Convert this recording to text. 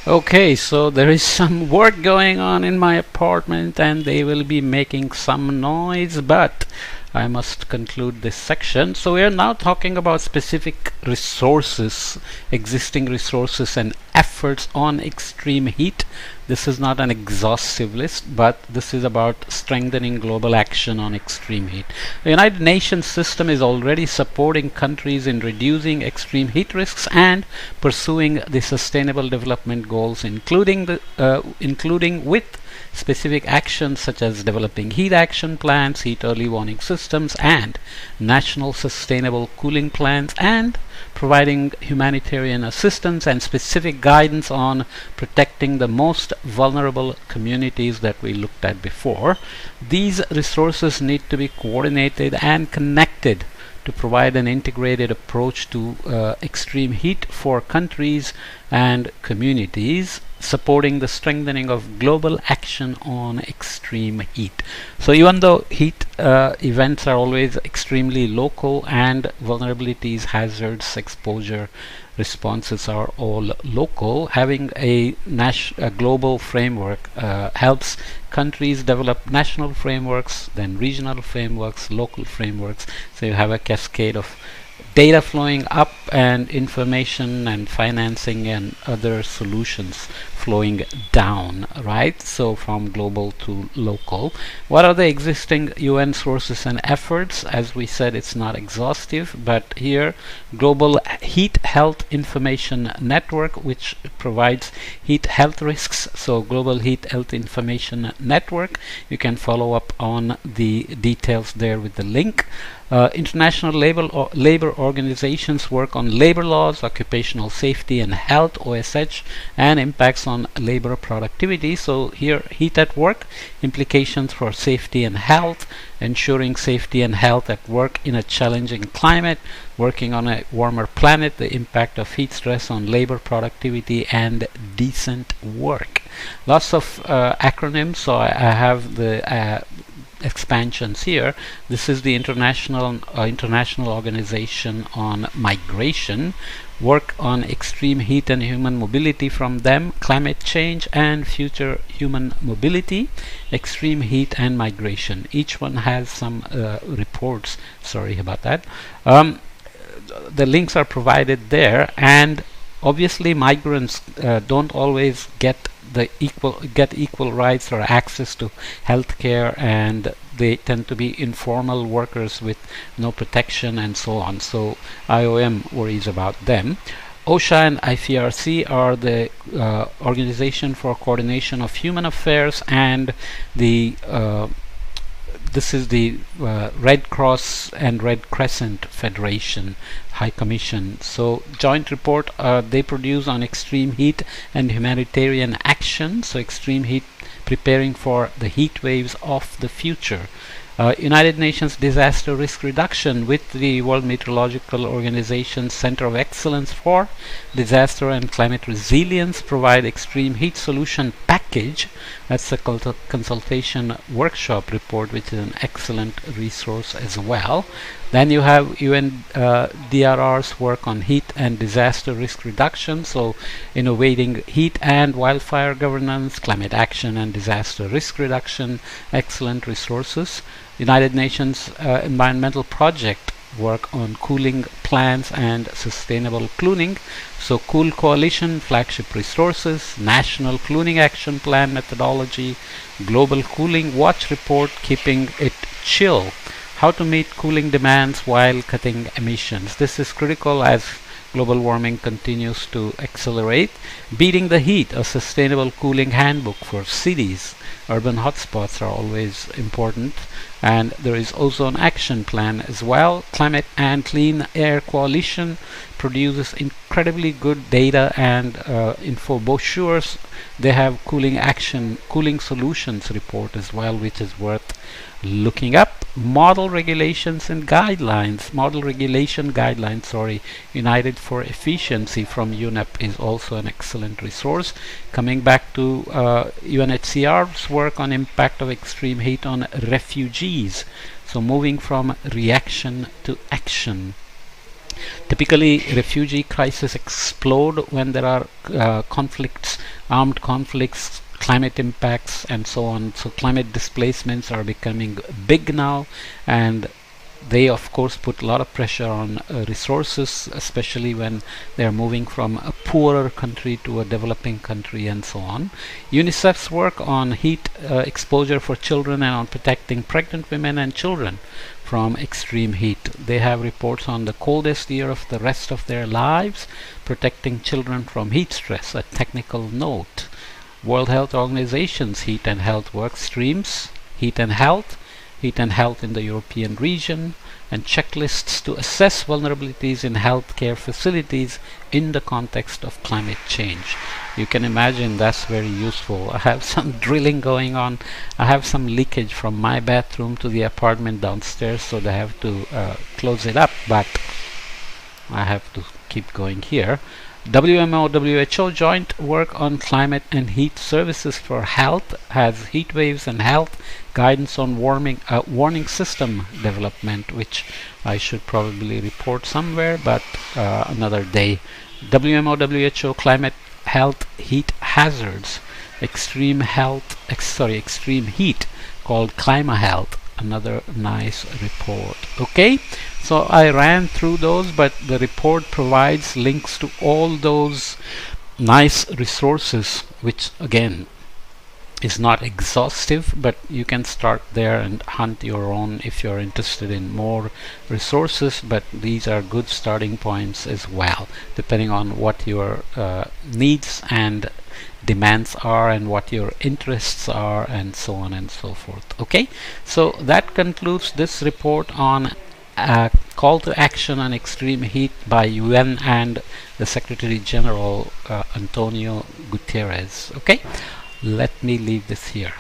Okay, so there is some work going on in my apartment and they will be making some noise, but I must conclude this section. So we are now talking about specific resources, existing resources and efforts on extreme heat. This is not an exhaustive list, but this is about strengthening global action on extreme heat. The United Nations system is already supporting countries in reducing extreme heat risks and pursuing the sustainable development goals, including with specific actions such as developing heat action plans, heat early warning systems, and national sustainable cooling plans, and providing humanitarian assistance and specific guidance on protecting the most vulnerable communities that we looked at before. These resources need to be coordinated and connected to provide an integrated approach to extreme heat for countries and communities, supporting the strengthening of global action on extreme heat. So even though heat events are always extremely local and vulnerabilities, hazards, exposure responses are all local, having a global framework helps countries develop national frameworks, then regional frameworks, local frameworks. So you have a cascade of data flowing up and information and financing and other solutions flowing down, right? So from global to local. What are the existing UN sources and efforts? As we said, it's not exhaustive, but here Global Heat Health Information Network, which provides heat health risks. So Global Heat Health Information Network, you can follow up on the details there with the link. International labor organizations work on labor laws, occupational safety and health, OSH, and impacts on labor productivity. So here, heat at work, implications for safety and health, ensuring safety and health at work in a challenging climate, working on a warmer planet, the impact of heat stress on labor productivity and decent work. Lots of acronyms, so I have the expansions here. This is the international organization on migration, work on extreme heat and human mobility from them, climate change and future human mobility, extreme heat and migration. Each one has some reports. Sorry about that. The links are provided there, and obviously migrants don't always get equal rights or access to healthcare, and they tend to be informal workers with no protection and so on. So IOM worries about them. OSHA and IFRC are the Organization for Coordination of Human Affairs, and the this is the Red Cross and Red Crescent Federation High Commission. So joint report they produce on extreme heat and humanitarian action. So extreme heat, preparing for the heat waves of the future. United Nations Disaster Risk Reduction with the World Meteorological Organization Center of Excellence for Disaster and Climate Resilience provide extreme heat solution package. That's a consultation workshop report, which is an excellent resource as well. Then you have UNDRR's work on heat and disaster risk reduction, so innovating heat and wildfire governance, climate action and disaster risk reduction, excellent resources. United Nations Environmental Project work on cooling plans and sustainable cooling. So Cool Coalition, flagship resources, National Cooling Action Plan methodology, Global Cooling Watch report, keeping it chill. How to meet cooling demands while cutting emissions. This is critical as global warming continues to accelerate. Beating the Heat, a sustainable cooling handbook for cities. Urban hotspots are always important. And there is ozone action plan as well. Climate and Clean Air Coalition produces incredibly good data and info brochures. They have cooling solutions report as well, which is worth looking up. Model regulation guidelines, United for Efficiency from UNEP is also an excellent resource. Coming back to UNHCR's work on impact of extreme heat on refugees. So moving from reaction to action. Typically, refugee crises explode when there are conflicts, armed conflicts, climate impacts, and so on. So climate displacements are becoming big now, and they of course put a lot of pressure on resources, especially when they are moving from a poorer country to a developing country and so on. UNICEF's work on heat exposure for children and on protecting pregnant women and children from extreme heat. They have reports on the coldest year of the rest of their lives, protecting children from heat stress. A technical note: World Health Organization's heat and health work streams, heat and health in the European region, and checklists to assess vulnerabilities in healthcare facilities in the context of climate change. You can imagine that's very useful. I have some drilling going on. I have some leakage from my bathroom to the apartment downstairs, so they have to close it up, but I have to keep going here. WMO WHO joint work on climate and heat services for health has heat waves and health guidance on warning system development, which I should probably report somewhere, but another day. WMO WHO climate health heat hazards, extreme heat, called ClimaHealth. Another nice report. Okay, so I ran through those, but the report provides links to all those nice resources, which again is not exhaustive, but you can start there and hunt your own if you're interested in more resources. But these are good starting points as well, depending on what your needs and demands are and what your interests are, and so on and so forth. Okay, so that concludes this report on call to action on extreme heat by UN and the Secretary General Antonio Guterres. Okay, let me leave this here.